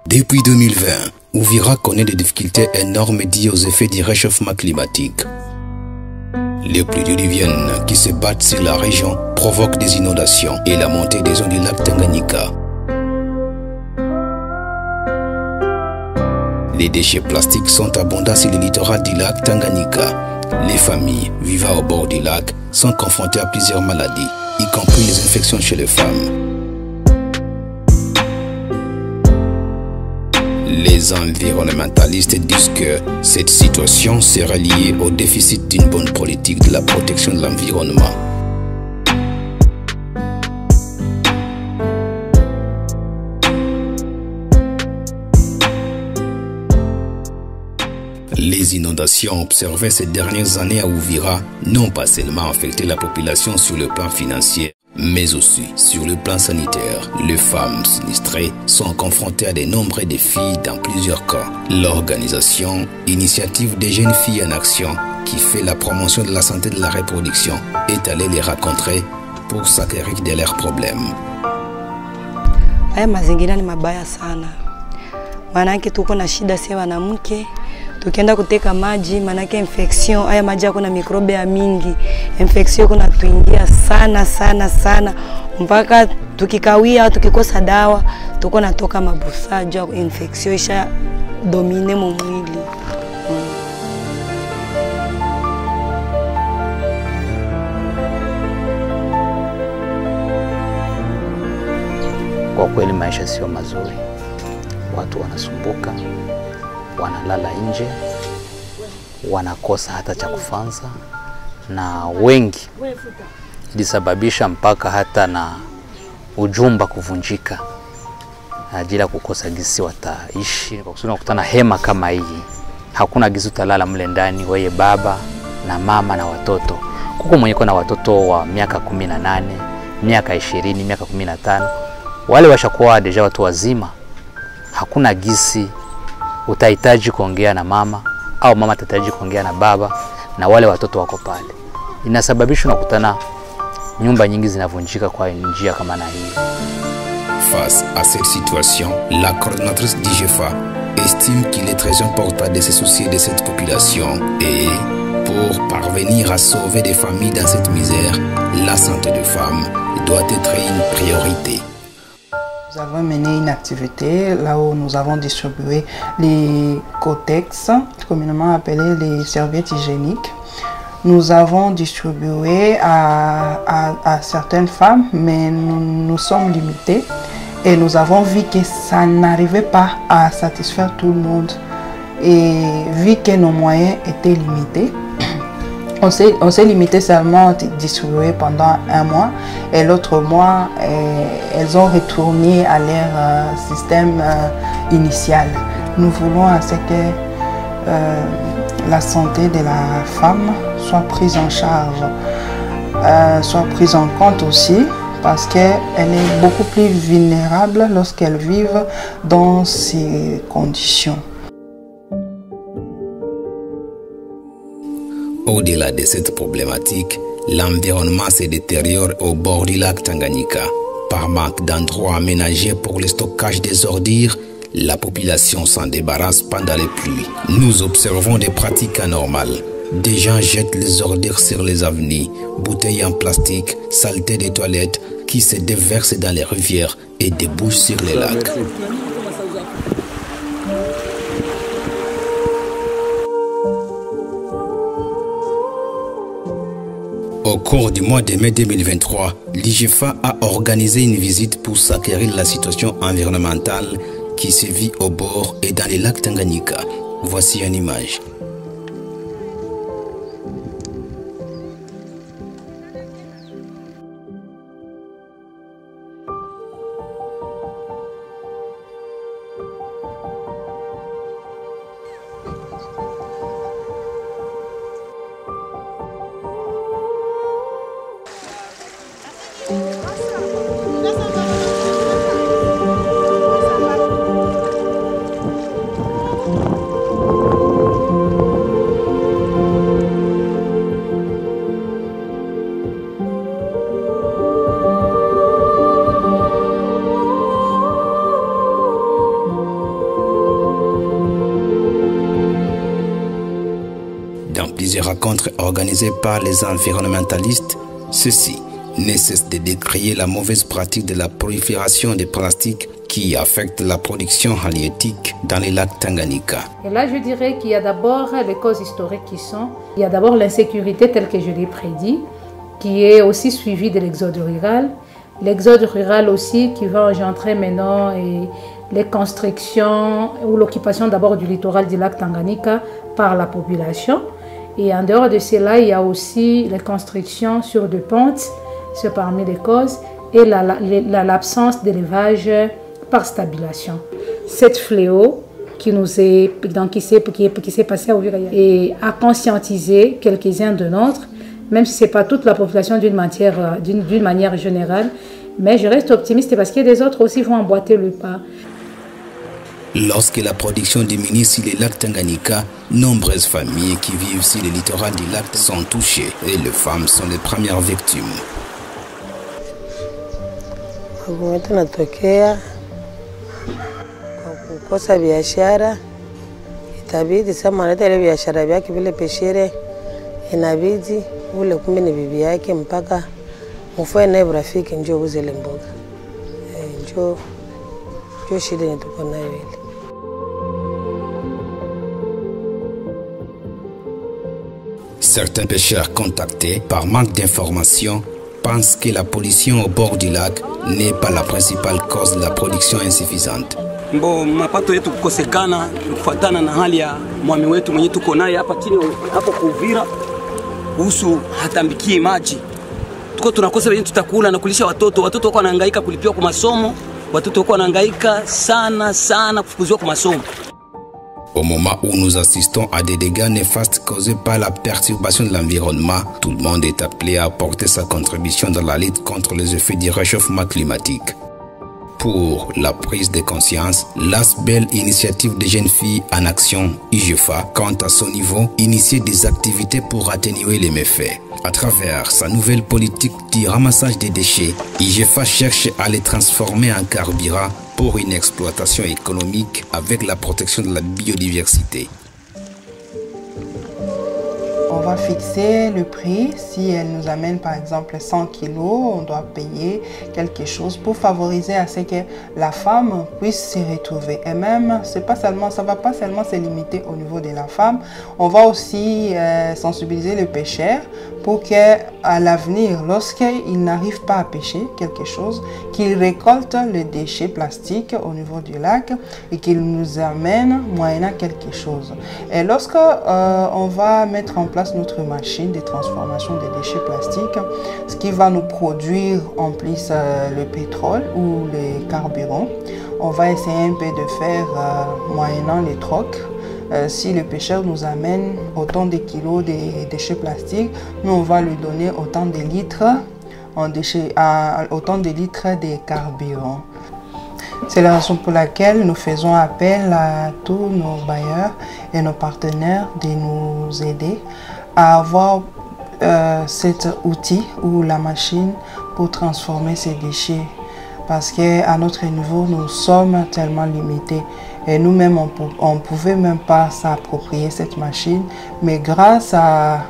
Depuis 2020, Uvira connaît des difficultés énormes liées aux effets du réchauffement climatique. Les pluies diluviennes qui se battent sur la région provoquent des inondations et la montée des eaux du lac Tanganyika. Les déchets plastiques sont abondants sur le littoral du lac Tanganyika. Les familles vivant au bord du lac sont confrontées à plusieurs maladies, y compris les infections chez les femmes. Les environnementalistes disent que cette situation serait liée au déficit d'une bonne politique de la protection de l'environnement. Les inondations observées ces dernières années à Uvira n'ont pas seulement affecté la population sur le plan financier, mais aussi sur le plan sanitaire. Les femmes sinistrées sont confrontées à de nombreux défis dans plusieurs cas. L'organisation Initiative des jeunes filles en action, qui fait la promotion de la santé de la reproduction, est allée les rencontrer pour s'acquérir de leurs problèmes. Haya mazingira ni mabaya sana. Manake tuko na shida sisi wanawake. Tukienda kuteka maji manake infection, haya maji kuna mikrobe ya mingi. Infection kuna tuingia sana mpaka tukikawia au tukikosa dawa tuko natoka mabusajo, infection isha domine mu mwili. Kwa kweli maisha sio mazuri. Watu wanasumbuka, wanalala nje, wanakosa hata cha kufanza, na wengi ilisababisha mpaka hata na ujumba kuvunjika ajili ya kukosa gisi wataishi. Kwa sababu unakutana hema kama hii, hakuna gisi utalala mle ndani wewe baba na mama na watoto. Kuko mwenye na watoto wa miaka 18, miaka 20, miaka 15, wale washakuwa deja watu wazima. Hakuna gisi utahitaji kuongea na mama au mama atahitaji kuongea na baba na wale watoto wako pale. Inasababisha unakutana nyumba nyingi zinavunjika kwa njia kama na hii. Face à cette situation, la coordinatrice d'IGFA estime qu'il est très important de se soucier de cette population et pour parvenir à sauver des familles dans cette misère, la santé des femmes doit être une priorité. Nous avons mené une activité là où nous avons distribué les Kotex, communément appelés les serviettes hygiéniques. Nous avons distribué à certaines femmes, mais nous sommes limités. Et nous avons vu que ça n'arrivait pas à satisfaire tout le monde. Et vu que nos moyens étaient limités, on s'est limité seulement à distribuer pendant un mois. Et l'autre mois, elles ont retourné à leur système initial. Nous voulons à ce que la santé de la femme soit prise en charge, soit prise en compte aussi, parce qu'elle est beaucoup plus vulnérable lorsqu'elle vit dans ces conditions. Au-delà de cette problématique, l'environnement se détériore au bord du lac Tanganyika. Par manque d'endroits aménagés pour le stockage des ordures, la population s'en débarrasse pendant les pluies. Nous observons des pratiques anormales. Des gens jettent les ordures sur les avenues, bouteilles en plastique, saletés des toilettes qui se déversent dans les rivières et débouchent sur les lacs. Au cours du mois de mai 2023, l'IGFA a organisé une visite pour s'acquérir de la situation environnementale qui se vit au bord et dans les lacs Tanganyika. Voici une image. plusieurs rencontres organisées par les environnementalistes, ceux-ci ne cessent de décrier la mauvaise pratique de la prolifération des plastiques qui affecte la production halieutique dans les lacs Tanganyika. Et là, je dirais qu'il y a d'abord les causes historiques qui sont, il y a d'abord l'insécurité telle que je l'ai prédit, qui est aussi suivie de l'exode rural. L'exode rural aussi qui va engendrer maintenant les constructions ou l'occupation d'abord du littoral du lac Tanganyika par la population. Et en dehors de cela, il y a aussi les constructions sur des pentes, c'est parmi les causes, et l'absence d'élevage par stabilisation. Cette fléau qui s'est passé à Ouvira et a conscientisé quelques-uns de nôtres, même si ce n'est pas toute la population d'une manière générale, mais je reste optimiste parce que les autres aussi vont emboîter le pas. Lorsque la production diminue sur les lacs Tanganyika, nombreuses familles qui vivent sur le littoral du lac sont touchées et les femmes sont les premières victimes. Kukosa biashara, itabidi sasa analeta ile biashara vyake vile peshere, inabidi ule kumbe ni bibi yake mpaka mfanye naye urafiki njoo uze ile mboga. Njoo shida tuko nayo ile. Certains pêcheurs contactés par manque d'informations pensent que la pollution au bord du lac n'est pas la principale cause de la production insuffisante. Mbo mapato yetu kukosekana kufuatana na hali ya mwami wetu mwenye tuko naye hapa chini hapo Kuvira kuhusu hatambikie maji. Tuko tunakosa wenye tutakula na kulisha watoto wako wanahangaika kulipiwa kwa masomo, watoto wako wanahangaika sana kufukuziwa kwa masomo. Au moment où nous assistons à des dégâts néfastes causés par la perturbation de l'environnement, tout le monde est appelé à apporter sa contribution dans la lutte contre les effets du réchauffement climatique. Pour la prise de conscience, l'ASBEL, initiative des jeunes filles en action, IGFA, compte à son niveau initier des activités pour atténuer les méfaits. À travers sa nouvelle politique du ramassage des déchets, IGFA cherche à les transformer en carburant pour une exploitation économique avec la protection de la biodiversité. On va fixer le prix. Si elle nous amène par exemple 100 kilos, on doit payer quelque chose pour favoriser à ce que la femme puisse se retrouver. Et même, ça ne va pas seulement se limiter au niveau de la femme. On va aussi sensibiliser le pêcheur pour qu'à l'avenir, lorsqu'il n'arrive pas à pêcher quelque chose, qu'il récolte les déchets plastiques au niveau du lac et qu'il nous amène moyennant quelque chose. Et lorsque on va mettre en place notre machine de transformation des déchets plastiques, ce qui va nous produire en plus le pétrole ou les carburants, on va essayer un peu de faire moyennant les trocs. Si le pêcheur nous amène autant de kilos de déchets plastiques, nous on va lui donner autant de litres de carburant. C'est la raison pour laquelle nous faisons appel à tous nos bailleurs et nos partenaires de nous aider à avoir cet outil ou la machine pour transformer ces déchets. Parce qu'à notre niveau, nous sommes tellement limités. Et nous-mêmes, on ne pouvait même pas s'approprier cette machine. Mais grâce à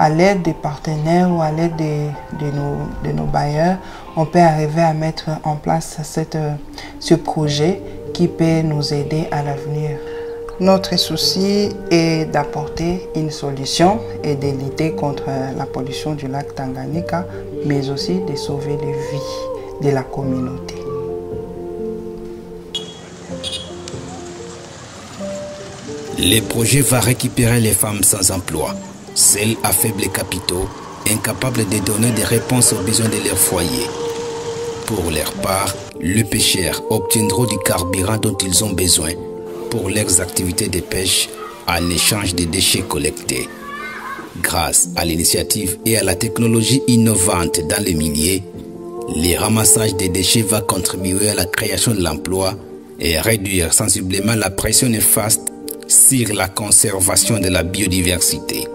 l'aide des partenaires ou à l'aide de nos bailleurs, on peut arriver à mettre en place ce projet qui peut nous aider à l'avenir. Notre souci est d'apporter une solution et de lutter contre la pollution du lac Tanganyika, mais aussi de sauver les vies de la communauté. Le projet va récupérer les femmes sans emploi, celles à faibles capitaux, incapables de donner des réponses aux besoins de leur foyer. Pour leur part, les pêcheurs obtiendront du carburant dont ils ont besoin pour leurs activités de pêche en échange des déchets collectés. Grâce à l'initiative et à la technologie innovante dans les milieux, le ramassage des déchets va contribuer à la création de l'emploi et réduire sensiblement la pression néfaste sur la conservation de la biodiversité.